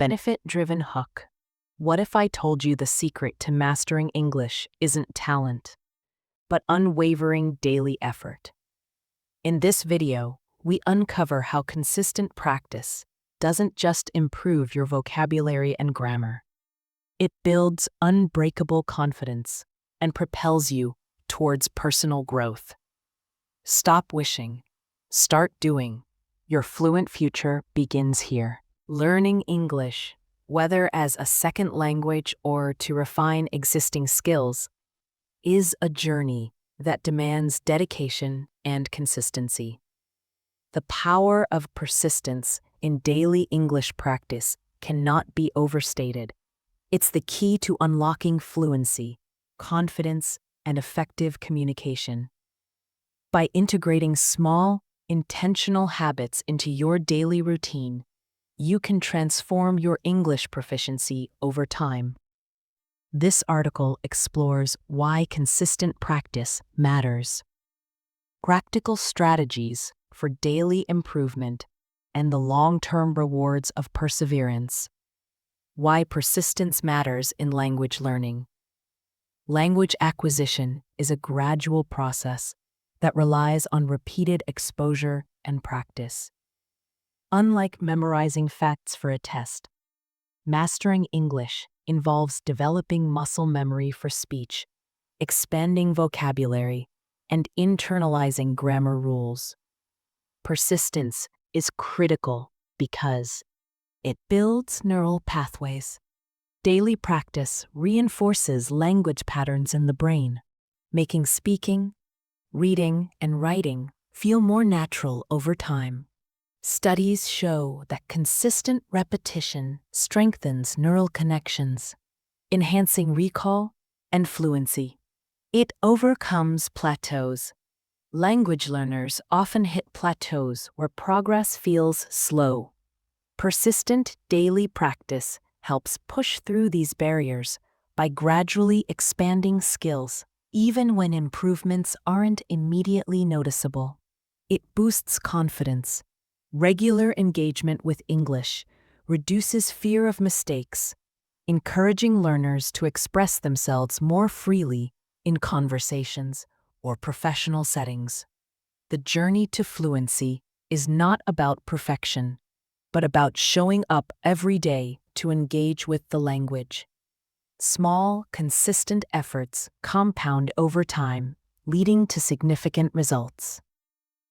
Benefit-driven hook. What if I told you the secret to mastering English isn't talent, but unwavering daily effort? In this video, we uncover how consistent practice doesn't just improve your vocabulary and grammar. It builds unbreakable confidence and propels you towards personal growth. Stop wishing. Start doing. Your fluent future begins here. Learning English, whether as a second language or to refine existing skills, is a journey that demands dedication and consistency. The power of persistence in daily English practice cannot be overstated. It's the key to unlocking fluency, confidence, and effective communication. By integrating small, intentional habits into your daily routine, you can transform your English proficiency over time. This article explores why consistent practice matters, practical strategies for daily improvement, and the long-term rewards of perseverance. Why persistence matters in language learning. Language acquisition is a gradual process that relies on repeated exposure and practice. Unlike memorizing facts for a test, mastering English involves developing muscle memory for speech, expanding vocabulary, and internalizing grammar rules. Persistence is critical because it builds neural pathways. Daily practice reinforces language patterns in the brain, making speaking, reading, and writing feel more natural over time. Studies show that consistent repetition strengthens neural connections, enhancing recall and fluency. It overcomes plateaus. Language learners often hit plateaus where progress feels slow. Persistent daily practice helps push through these barriers by gradually expanding skills, even when improvements aren't immediately noticeable. It boosts confidence. Regular engagement with English reduces fear of mistakes, encouraging learners to express themselves more freely in conversations or professional settings. The journey to fluency is not about perfection, but about showing up every day to engage with the language. Small, consistent efforts compound over time, leading to significant results.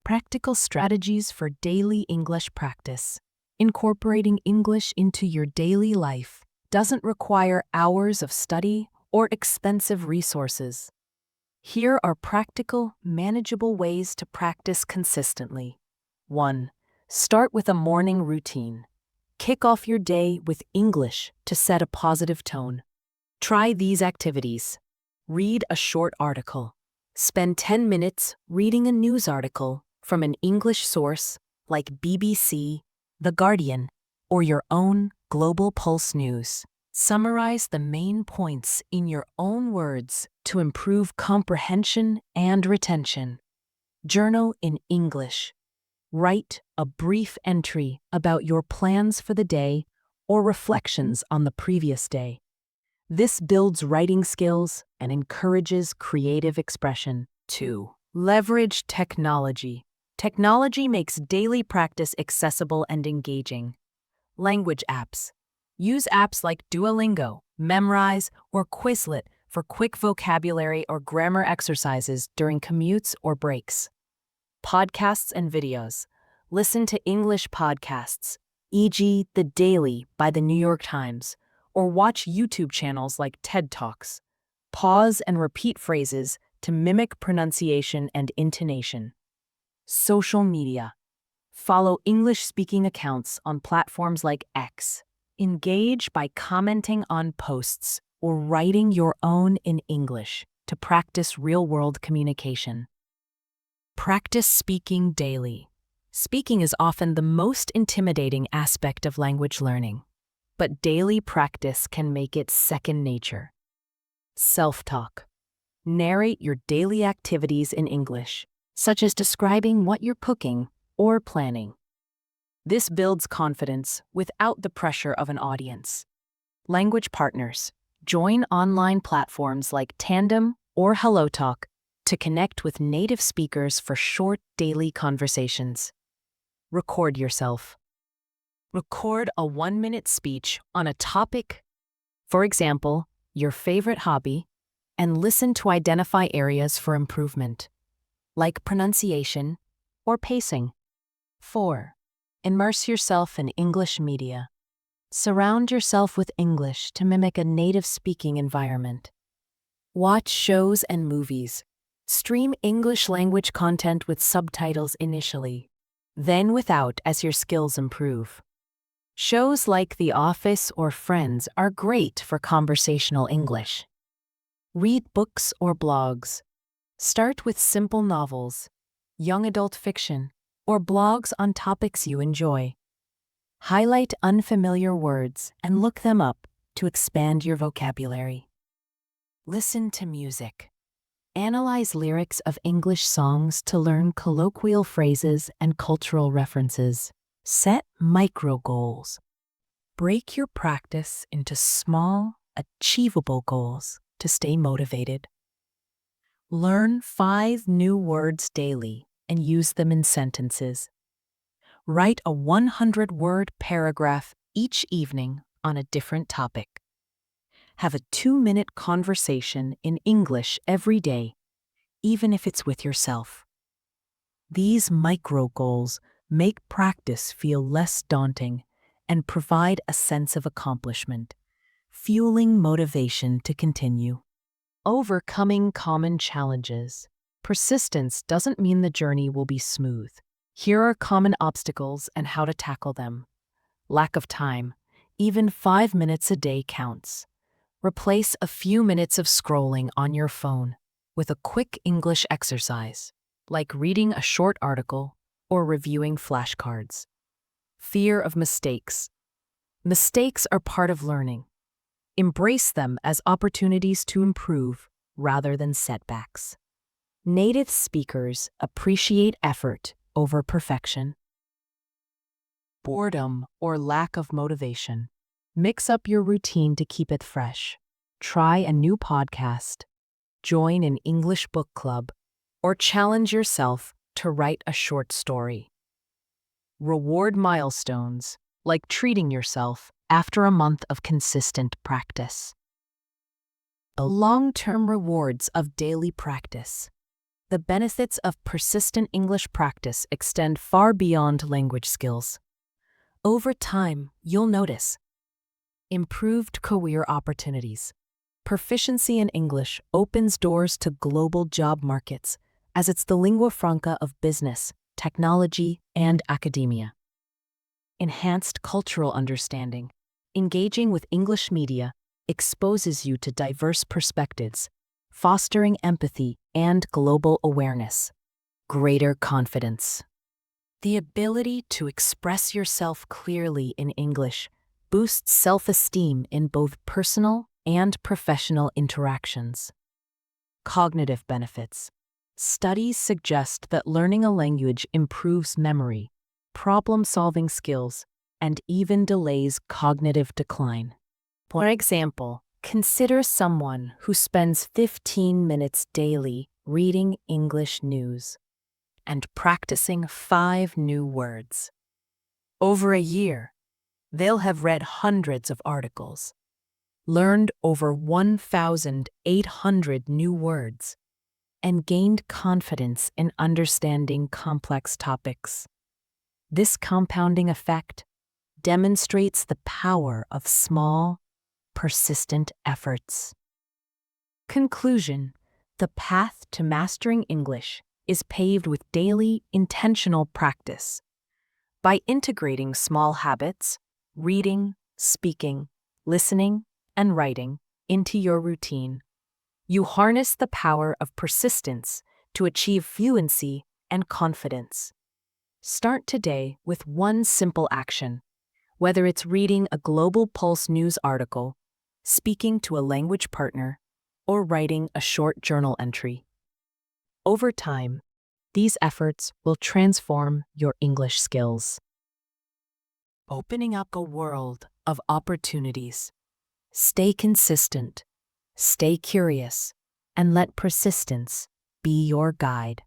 Practical strategies for daily English practice. Incorporating English into your daily life doesn't require hours of study or expensive resources. Here are practical, manageable ways to practice consistently. 1. Start with a morning routine. Kick off your day with English to set a positive tone. Try these activities. Read a short article. Spend 10 minutes reading a news article from an English source like BBC, The Guardian, or your own Global Pulse News. Summarize the main points in your own words to improve comprehension and retention. Journal in English. Write a brief entry about your plans for the day or reflections on the previous day. This builds writing skills and encourages creative expression. 2. Leverage technology. Technology makes daily practice accessible and engaging. Language apps. Use apps like Duolingo, Memrise, or Quizlet for quick vocabulary or grammar exercises during commutes or breaks. Podcasts and videos. Listen to English podcasts, e.g. The Daily by the New York Times, or watch YouTube channels like TED Talks. Pause and repeat phrases to mimic pronunciation and intonation. Social media. Follow English-speaking accounts on platforms like X. Engage by commenting on posts or writing your own in English to practice real-world communication. Practice speaking daily. Speaking is often the most intimidating aspect of language learning, but daily practice can make it second nature. Self-talk. Narrate your daily activities in English, such as describing what you're cooking or planning. This builds confidence without the pressure of an audience. Language partners. Join online platforms like Tandem or HelloTalk to connect with native speakers for short daily conversations. Record yourself. Record a 1-minute speech on a topic, for example, your favorite hobby, and listen to identify areas for improvement, like pronunciation or pacing. 4. Immerse yourself in English media. Surround yourself with English to mimic a native-speaking environment. Watch shows and movies. Stream English language content with subtitles initially, then without as your skills improve. Shows like The Office or Friends are great for conversational English. Read books or blogs. Start with simple novels, young adult fiction, or blogs on topics you enjoy. Highlight unfamiliar words and look them up to expand your vocabulary. Listen to music. Analyze lyrics of English songs to learn colloquial phrases and cultural references. Set micro goals. Break your practice into small, achievable goals to stay motivated. Learn 5 new words daily and use them in sentences. Write a 100-word paragraph each evening on a different topic. Have a 2-minute conversation in English every day, even if it's with yourself. These micro goals make practice feel less daunting and provide a sense of accomplishment, fueling motivation to continue. Overcoming common challenges. Persistence doesn't mean the journey will be smooth. Here are common obstacles and how to tackle them. Lack of time. Even 5 minutes a day counts. Replace a few minutes of scrolling on your phone with a quick English exercise, like reading a short article or reviewing flashcards. Fear of mistakes. Mistakes are part of learning. Embrace them as opportunities to improve rather than setbacks. Native speakers appreciate effort over perfection. Boredom or lack of motivation. Mix up your routine to keep it fresh. Try a new podcast, join an English book club, or challenge yourself to write a short story. Reward milestones, like treating yourself after a month of consistent practice. The long-term rewards of daily practice. The benefits of persistent English practice extend far beyond language skills. Over time, you'll notice improved career opportunities. Proficiency in English opens doors to global job markets, as it's the lingua franca of business, technology, and academia. Enhanced cultural understanding. Engaging with English media exposes you to diverse perspectives, fostering empathy and global awareness. Greater confidence. The ability to express yourself clearly in English boosts self-esteem in both personal and professional interactions. Cognitive benefits. Studies suggest that learning a language improves memory, problem-solving skills, and even delays cognitive decline. For example, consider someone who spends 15 minutes daily reading English news and practicing 5 new words. Over a year, they'll have read hundreds of articles, learned over 1,800 new words, and gained confidence in understanding complex topics. This compounding effect demonstrates the power of small, persistent efforts. Conclusion: the path to mastering English is paved with daily, intentional practice. By integrating small habits, reading, speaking, listening, and writing into your routine, you harness the power of persistence to achieve fluency and confidence. Start today with one simple action, whether it's reading a Global Pulse news article, speaking to a language partner, or writing a short journal entry. Over time, these efforts will transform your English skills. opening up a world of opportunities. Stay consistent, stay curious, and let persistence be your guide.